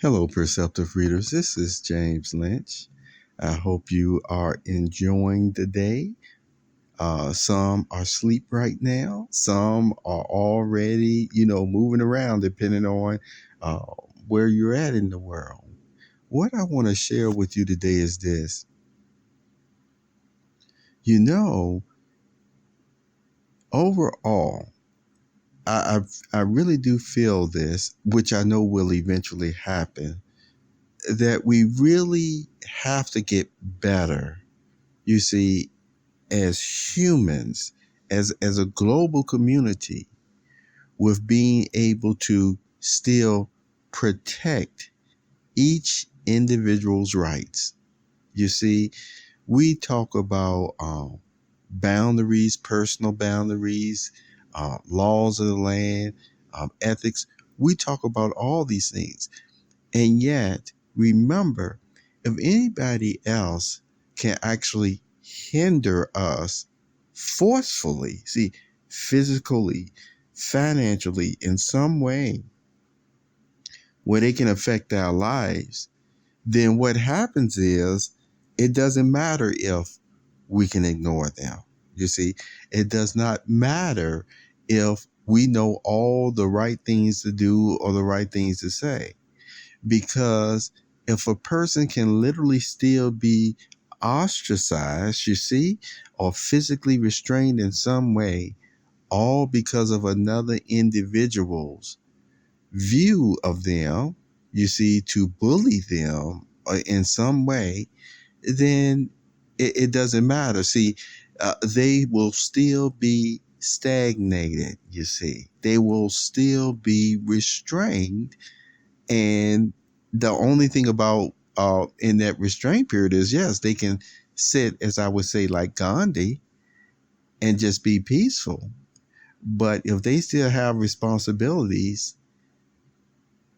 Hello, perceptive readers. This is James Lynch. I hope you are enjoying the day. Some are asleep right now. Some are already, moving around depending on uh, where you're at in the world. What I want to share with you today is this. You know, overall, I really do feel this, which I know will eventually happen, that we really have to get better. You see, as humans, as a global community, with being able to still protect each individual's rights. You see, we talk about boundaries, personal boundaries, laws of the land, ethics. We talk about all these things. And yet, remember, if anybody else can actually hinder us forcefully, see, physically, financially, in some way, where they can affect our lives, then what happens is it doesn't matter if we can ignore them. You see, it does not matter if we know all the right things to do or the right things to say. Because if a person can literally still be ostracized, you see, or physically restrained in some way, all because of another individual's view of them, you see, to bully them in some way, then it doesn't matter. See, they will still be stagnated, you see. They will still be restrained, and the only thing about in that restraint period is, yes, they can sit, as I would say, like Gandhi, and just be peaceful. But if they still have responsibilities,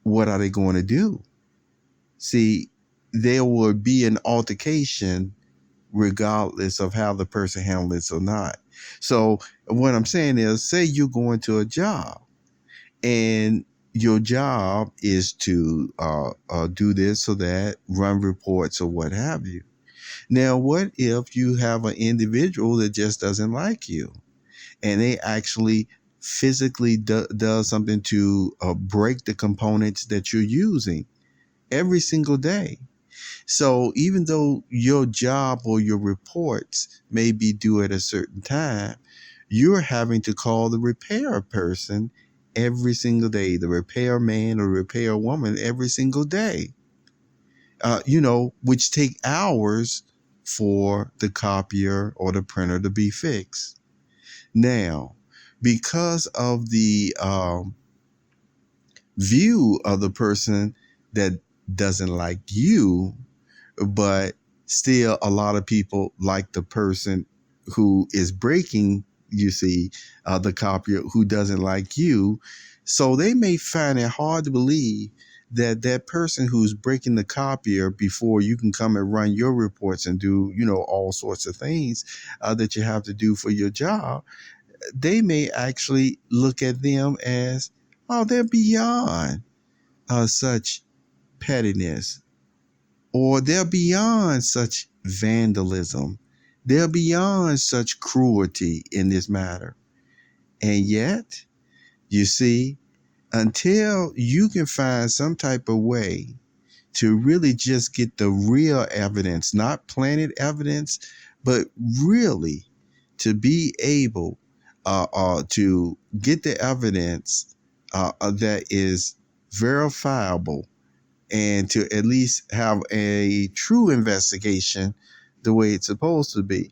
what are they going to do? See, there will be an altercation regardless of how the person handles it or not. So what I'm saying is, say you're going to a job, and your job is to do this or that, run reports or what have you. Now, what if you have an individual that just doesn't like you, and they actually physically does something to break the components that you're using every single day? So even though your job or your reports may be due at a certain time, you're having to call the repair person every single day, the repair man or repair woman every single day, which take hours for the copier or the printer to be fixed. Now, because of the view of the person that doesn't like you, but still a lot of people like the person who is breaking, you see, the copier who doesn't like you. So they may find it hard to believe that that person who's breaking the copier before you can come and run your reports and do, all sorts of things that you have to do for your job, they may actually look at them as, oh, they're beyond such pettiness, or they're beyond such vandalism. They're beyond such cruelty in this matter. And yet, you see, until you can find some type of way to really just get the real evidence, not planted evidence, but really to be able to get the evidence that is verifiable, and to at least have a true investigation the way it's supposed to be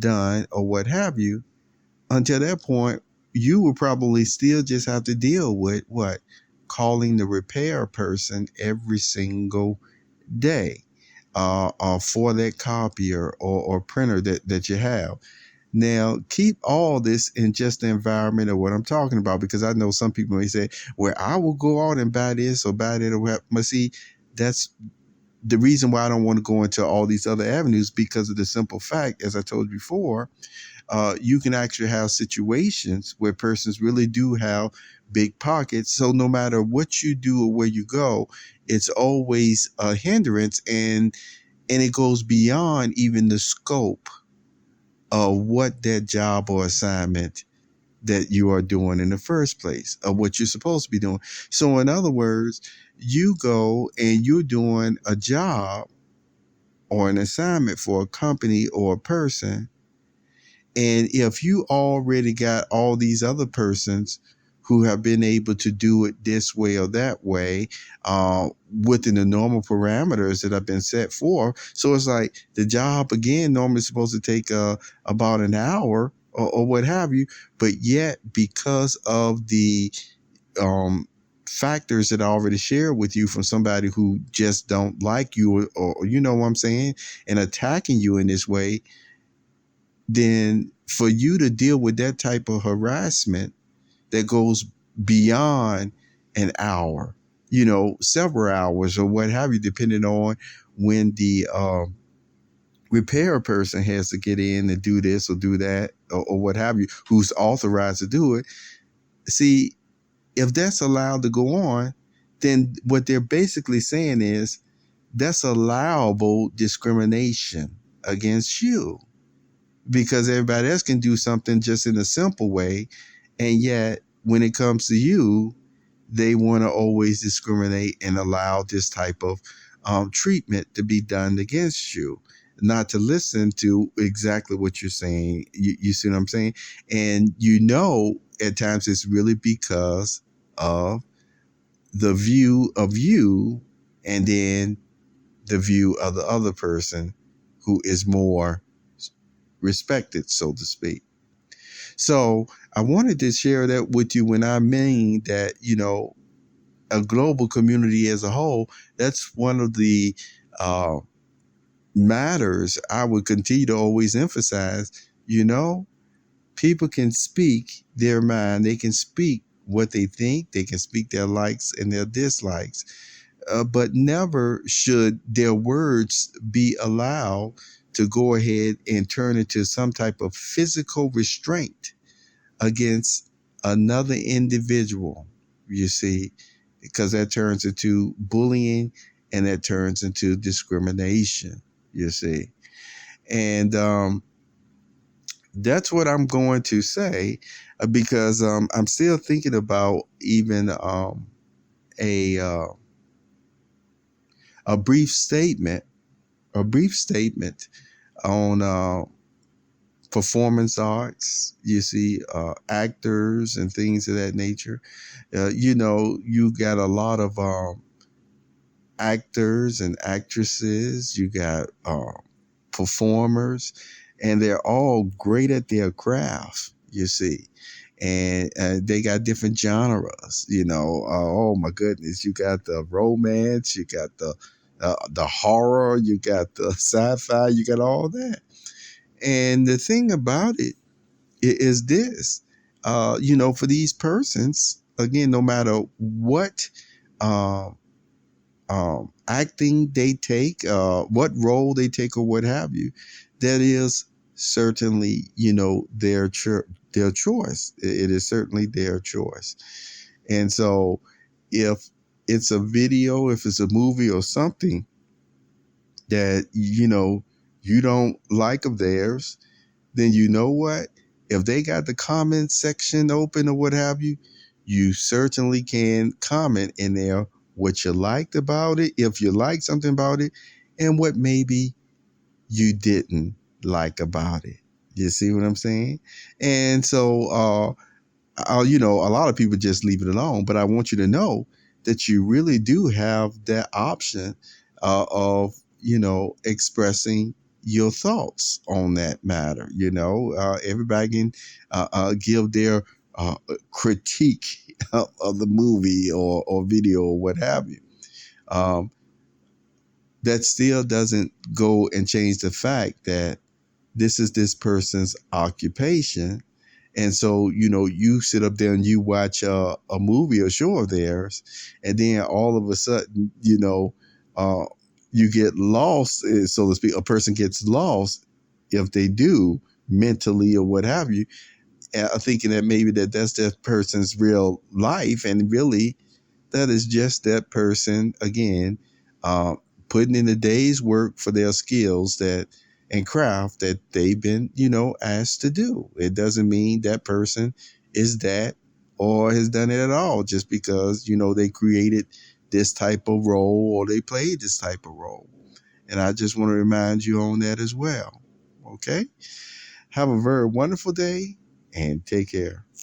done or what have you. Until that point, you will probably still just have to deal with what? Calling the repair person every single day for that copier or printer that you have. Now, keep all this in just the environment of what I'm talking about, because I know some people may say, well, I will go out and buy this or buy that or whatever. But see, that's the reason why I don't want to go into all these other avenues, because of the simple fact, as I told you before, you can actually have situations where persons really do have big pockets. So no matter what you do or where you go, it's always a hindrance, and it goes beyond even the scope of what that job or assignment that you are doing in the first place, of what you're supposed to be doing. So in other words, you go and you're doing a job or an assignment for a company or a person. And if you already got all these other persons who have been able to do it this way or that way, within the normal parameters that have been set for, so it's like the job again normally is supposed to take about an hour or what have you, but yet because of the factors that I already shared with you from somebody who just don't like you, or you know what I'm saying, and attacking you in this way, then for you to deal with that type of harassment that goes beyond an hour, several hours or what have you, depending on when the repair person has to get in and do this or do that, or what have you, who's authorized to do it. See, if that's allowed to go on, then what they're basically saying is that's allowable discrimination against you, because everybody else can do something just in a simple way. And yet, when it comes to you, they want to always discriminate and allow this type of treatment to be done against you, not to listen to exactly what you're saying. You see what I'm saying? And at times it's really because of the view of you, and then the view of the other person who is more respected, so to speak. So I wanted to share that with you when I mean that, a global community as a whole, that's one of the matters I would continue to always emphasize. People can speak their mind. They can speak what they think. They can speak their likes and their dislikes. But never should their words be allowed to go ahead and turn into some type of physical restraint against another individual, you see, because that turns into bullying and that turns into discrimination, you see. And that's what I'm going to say, because I'm still thinking about even a brief statement on performance arts, you see, actors and things of that nature. You got a lot of actors and actresses, you got performers, and they're all great at their craft, you see. And they got different genres, oh my goodness, you got the romance, you got the horror, you got the sci-fi, you got all that. And the thing about it is this, for these persons, again, no matter what acting they take, what role they take, or what have you, that is certainly, their choice. It is certainly their choice. And so if it's a video, if it's a movie or something that, you don't like of theirs, then you know what? If they got the comment section open or what have you, you certainly can comment in there what you liked about it, if you liked something about it, and what maybe you didn't like about it. You see what I'm saying? And so, a lot of people just leave it alone, but I want you to know that you really do have that option of, expressing your thoughts on that matter. Everybody can give their critique of the movie or video or what have you. That still doesn't go and change the fact that this is this person's occupation. And so, you sit up there and you watch a movie or show of theirs, and then all of a sudden, you get lost, so to speak. A person gets lost if they do mentally or what have you, thinking that maybe that's that person's real life, and really that is just that person again, uh, putting in a day's work for their skills that and craft that they've been, asked to do. It doesn't mean that person is that or has done it at all just because, they created this type of role or they played this type of role. And I just want to remind you on that as well. Okay? Have a very wonderful day and take care.